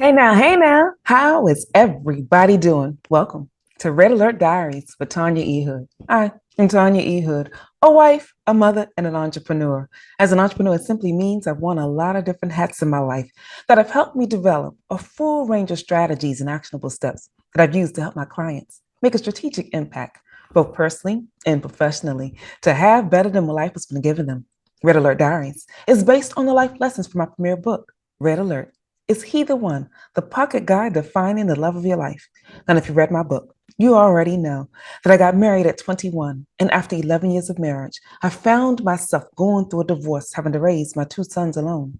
Hey now, how is everybody doing? Welcome to Red Alert Diaries with Tanya E. Hood. I am Tanya E. Hood, a wife, a mother, and an entrepreneur. As an entrepreneur, it simply means I've worn a lot of different hats in my life that have helped me develop a full range of strategies and actionable steps that I've used to help my clients make a strategic impact, both personally and professionally, to have better than what life has been given them. Red Alert Diaries is based on the life lessons from my premier book, Red Alert. Is he the one? The pocket guide to finding the love of your life. And if you read my book, you already know that I got married at 21. And after 11 years of marriage, I found myself going through a divorce, having to raise my two sons alone.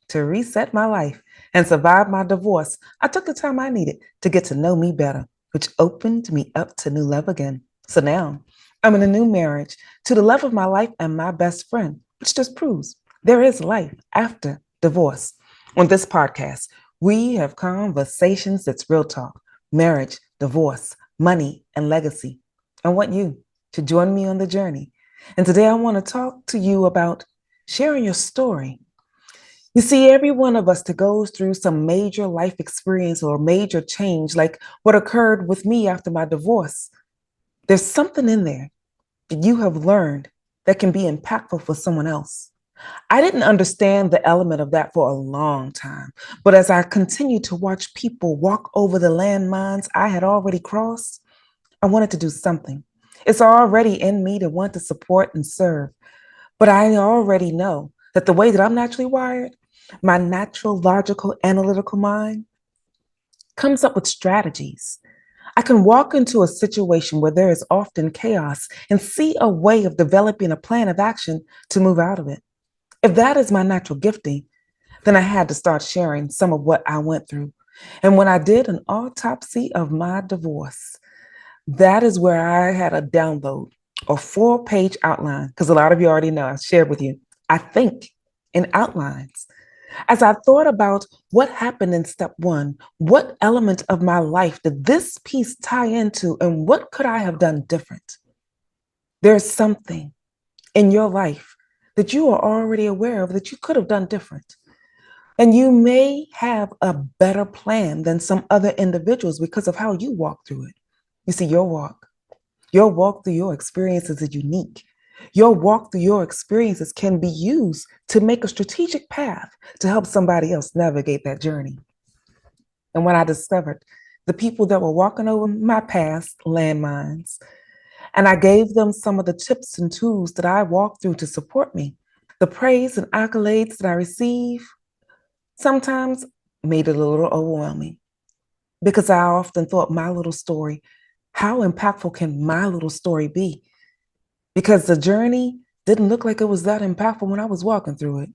To reset my life and survive my divorce, I took the time I needed to get to know me better, which opened me up to new love again. So now I'm in a new marriage to the love of my life and my best friend, which just proves there is life after divorce. On this podcast, we have conversations that's real talk, marriage, divorce, money, and legacy. I want you to join me on the journey. And today I want to talk to you about sharing your story. You see, every one of us that goes through some major life experience or major change, like what occurred with me after my divorce, there's something in there that you have learned that can be impactful for someone else. I didn't understand the element of that for a long time. But as I continued to watch people walk over the landmines I had already crossed, I wanted to do something. It's already in me to want to support and serve. But I already know that the way that I'm naturally wired, my natural, logical, analytical mind comes up with strategies. I can walk into a situation where there is often chaos and see a way of developing a plan of action to move out of it. If that is my natural gifting, then I had to start sharing some of what I went through. And when I did an autopsy of my divorce, that is where I had a download, a 4-page outline, because a lot of you already know I shared with you. I think in outlines. As I thought about what happened in step one, what element of my life did this piece tie into, and what could I have done different? There's something in your life that you are already aware of that you could have done different. And you may have a better plan than some other individuals because of how you walk through it. You see, your walk through your experiences is unique. Your walk through your experiences can be used to make a strategic path to help somebody else navigate that journey. And when I discovered the people that were walking over my past landmines, and I gave them some of the tips and tools that I walked through to support me, the praise and accolades that I receive sometimes made it a little overwhelming because I often thought my little story, how impactful can my little story be? Because the journey didn't look like it was that impactful when I was walking through it.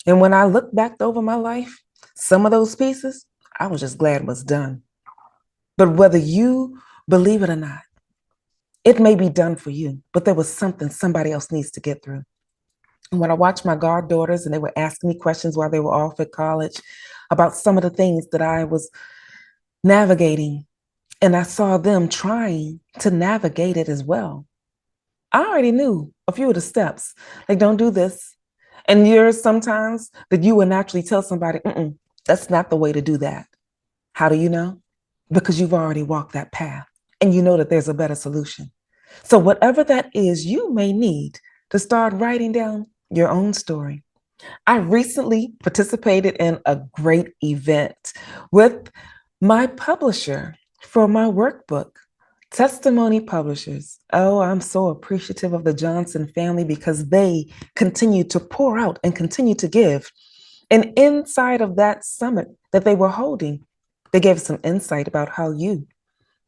And when I looked back over my life, some of those pieces, I was just glad it was done. But whether you believe it or not, it may be done for you, but there was something somebody else needs to get through. And when I watched my goddaughters and they were asking me questions while they were off at college about some of the things that I was navigating, and I saw them trying to navigate it as well, I already knew a few of the steps. Like, don't do this. And there's sometimes that you would naturally tell somebody, that's not the way to do that. How do you know? Because you've already walked that path and you know that there's a better solution. So, whatever that is, you may need to start writing down your own story. I recently participated in a great event with my publisher for my workbook, Testimony Publishers. Oh, I'm so appreciative of the Johnson family because they continue to pour out and continue to give. And inside of that summit that they were holding, they gave some insight about how you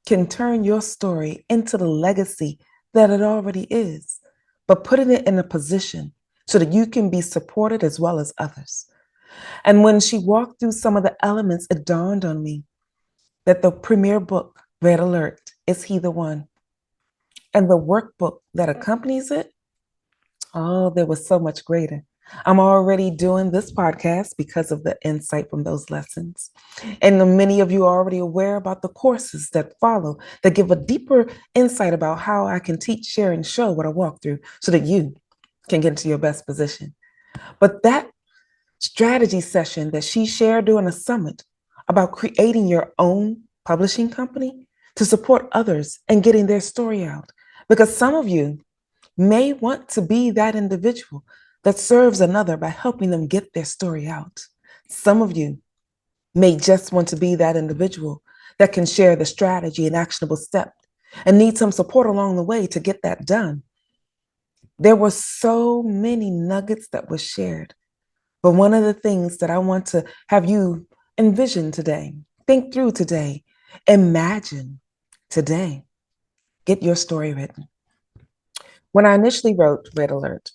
can turn your story into the legacy that it already is, but putting it in a position so that you can be supported as well as others. And when she walked through some of the elements, it dawned on me that the premier book, Red Alert, is he the one? And the workbook that accompanies it, oh, there was so much greater. I'm already doing this podcast because of the insight from those lessons. And many of you are already aware about the courses that follow that give a deeper insight about how I can teach, share, and show what I walk through so that you can get into your best position. But that strategy session that she shared during a summit, about creating your own publishing company to support others and getting their story out. Because some of you may want to be that individual that serves another by helping them get their story out. Some of you may just want to be that individual that can share the strategy and actionable step and need some support along the way to get that done. There were so many nuggets that were shared. But one of the things that I want to have you envision today, think through today, imagine today, get your story written. When I initially wrote Red Alert,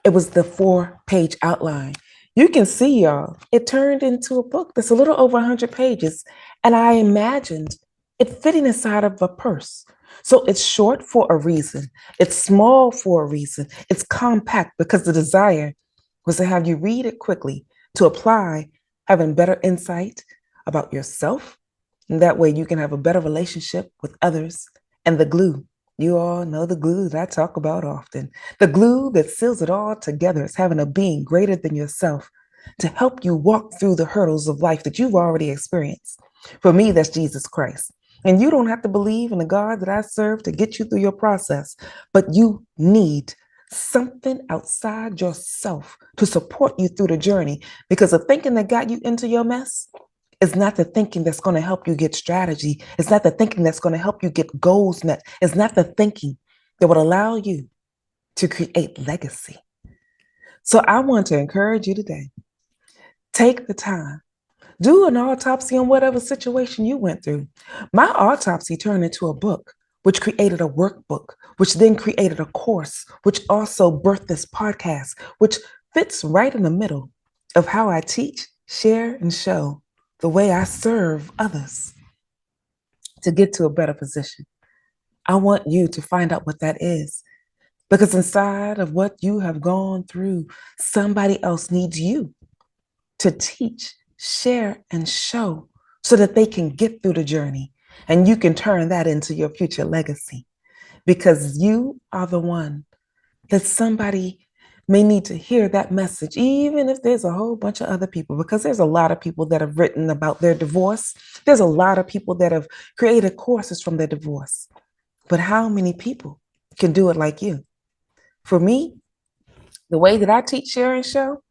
it was the 4-page outline. You can see, y'all, it turned into a book that's a little over 100 pages. And I imagined it fitting inside of a purse. So it's short for a reason. It's small for a reason. It's compact because the desire was to have you read it quickly, to apply having better insight about yourself. And that way you can have a better relationship with others. And the glue. You all know the glue that I talk about often. The glue that seals it all together is having a being greater than yourself to help you walk through the hurdles of life that you've already experienced. For me, that's Jesus Christ. And you don't have to believe in the God that I serve to get you through your process, but you need something outside yourself to support you through the journey, because the thinking that got you into your mess is not the thinking that's going to help you get strategy. It's not the thinking that's going to help you get goals met. It's not the thinking that would allow you to create legacy. So I want to encourage you today. Take the time. Do an autopsy on whatever situation you went through. My autopsy turned into a book, which created a workbook, which then created a course, which also birthed this podcast, which fits right in the middle of how I teach, share, and show the way I serve others to get to a better position. I want you to find out what that is, because inside of what you have gone through, somebody else needs you to teach, share, and show so that they can get through the journey and you can turn that into your future legacy, because you are the one that somebody may need to hear that message, even if there's a whole bunch of other people, because there's a lot of people that have written about their divorce. There's a lot of people that have created courses from their divorce. But how many people can do it like you? For me, the way that I teach, share, and show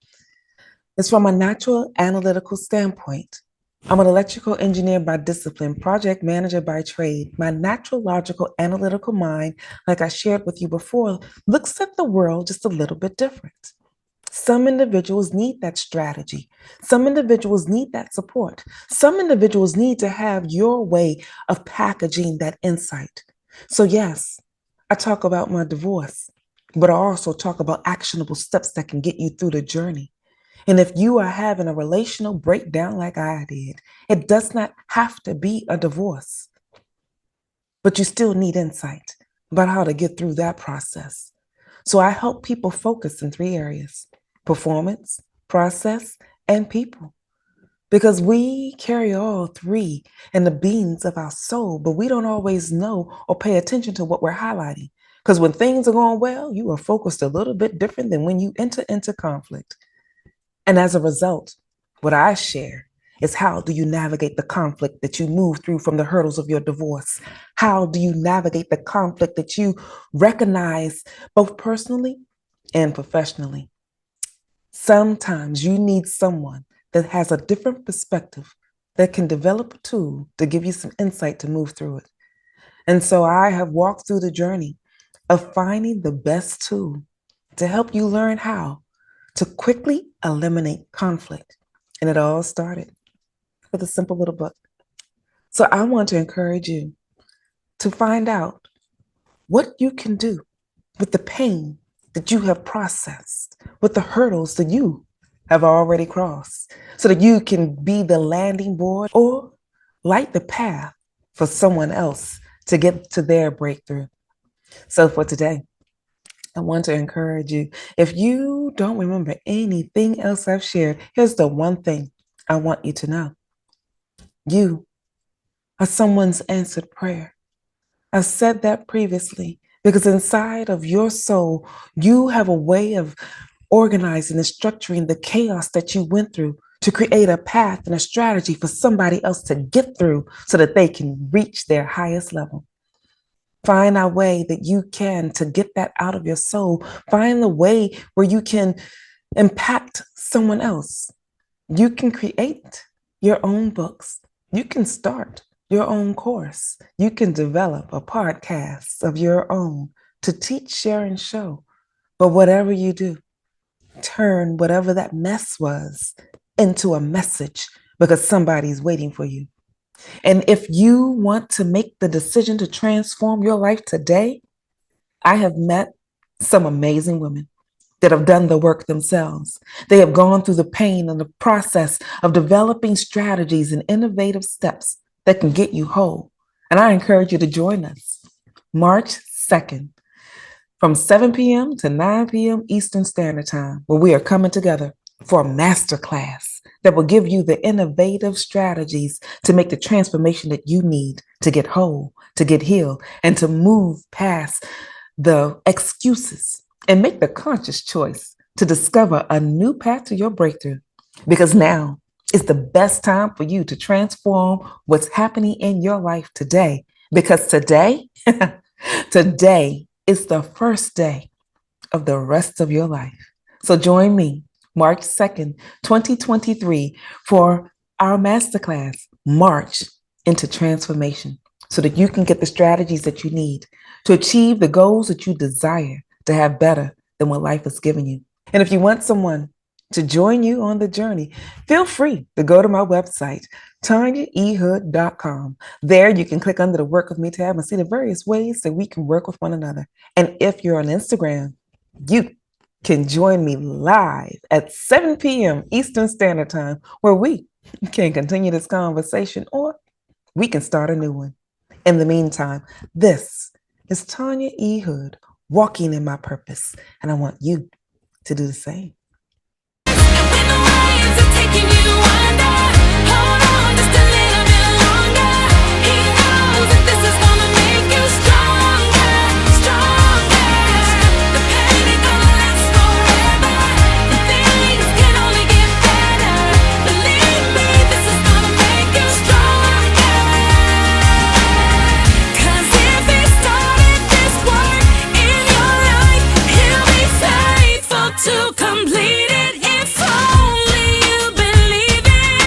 is from a natural analytical standpoint. I'm an electrical engineer by discipline, project manager by trade. My natural, logical, analytical mind, like I shared with you before, looks at the world just a little bit different. Some individuals need that strategy. Some individuals need that support. Some individuals need to have your way of packaging that insight. So, yes, I talk about my divorce, but I also talk about actionable steps that can get you through the journey. And if you are having a relational breakdown like I did, it does not have to be a divorce, but you still need insight about how to get through that process. So I help people focus in 3 areas: performance, process, and people. Because we carry all 3 in the beings of our soul, but we don't always know or pay attention to what we're highlighting. Because when things are going well, you are focused a little bit different than when you enter into conflict. And as a result, what I share is, how do you navigate the conflict that you move through from the hurdles of your divorce? How do you navigate the conflict that you recognize both personally and professionally? Sometimes you need someone that has a different perspective that can develop a tool to give you some insight to move through it. And so I have walked through the journey of finding the best tool to help you learn how to quickly eliminate conflict. And it all started with a simple little book. So I want to encourage you to find out what you can do with the pain that you have processed, with the hurdles that you have already crossed, so that you can be the landing board or light the path for someone else to get to their breakthrough. So for today, I want to encourage you. If you don't remember anything else I've shared, here's the one thing I want you to know. You are someone's answered prayer. I said that previously because inside of your soul, you have a way of organizing and structuring the chaos that you went through to create a path and a strategy for somebody else to get through so that they can reach their highest level. Find a way that you can to get that out of your soul. Find the way where you can impact someone else. You can create your own books. You can start your own course. You can develop a podcast of your own to teach, share, and show. But whatever you do, turn whatever that mess was into a message because somebody's waiting for you. And if you want to make the decision to transform your life today, I have met some amazing women that have done the work themselves. They have gone through the pain and the process of developing strategies and innovative steps that can get you whole. And I encourage you to join us March 2nd from 7 p.m. to 9 p.m. Eastern Standard Time, where we are coming together for a masterclass that will give you the innovative strategies to make the transformation that you need to get whole, to get healed, and to move past the excuses and make the conscious choice to discover a new path to your breakthrough. Because now is the best time for you to transform what's happening in your life today. Because today, today is the first day of the rest of your life. So join me March 2nd, 2023 for our masterclass, March into Transformation, so that you can get the strategies that you need to achieve the goals that you desire to have better than what life has given you. And if you want someone to join you on the journey, feel free to go to my website, TanyaEhood.com. There you can click under the Work With Me tab and see the various ways that we can work with one another. And if you're on Instagram, you can join me live at 7 p.m. Eastern Standard Time, where we can continue this conversation or we can start a new one. In the meantime, this is Tanya E. Hood, walking in my purpose, and I want you to do the same. When the waves are taking you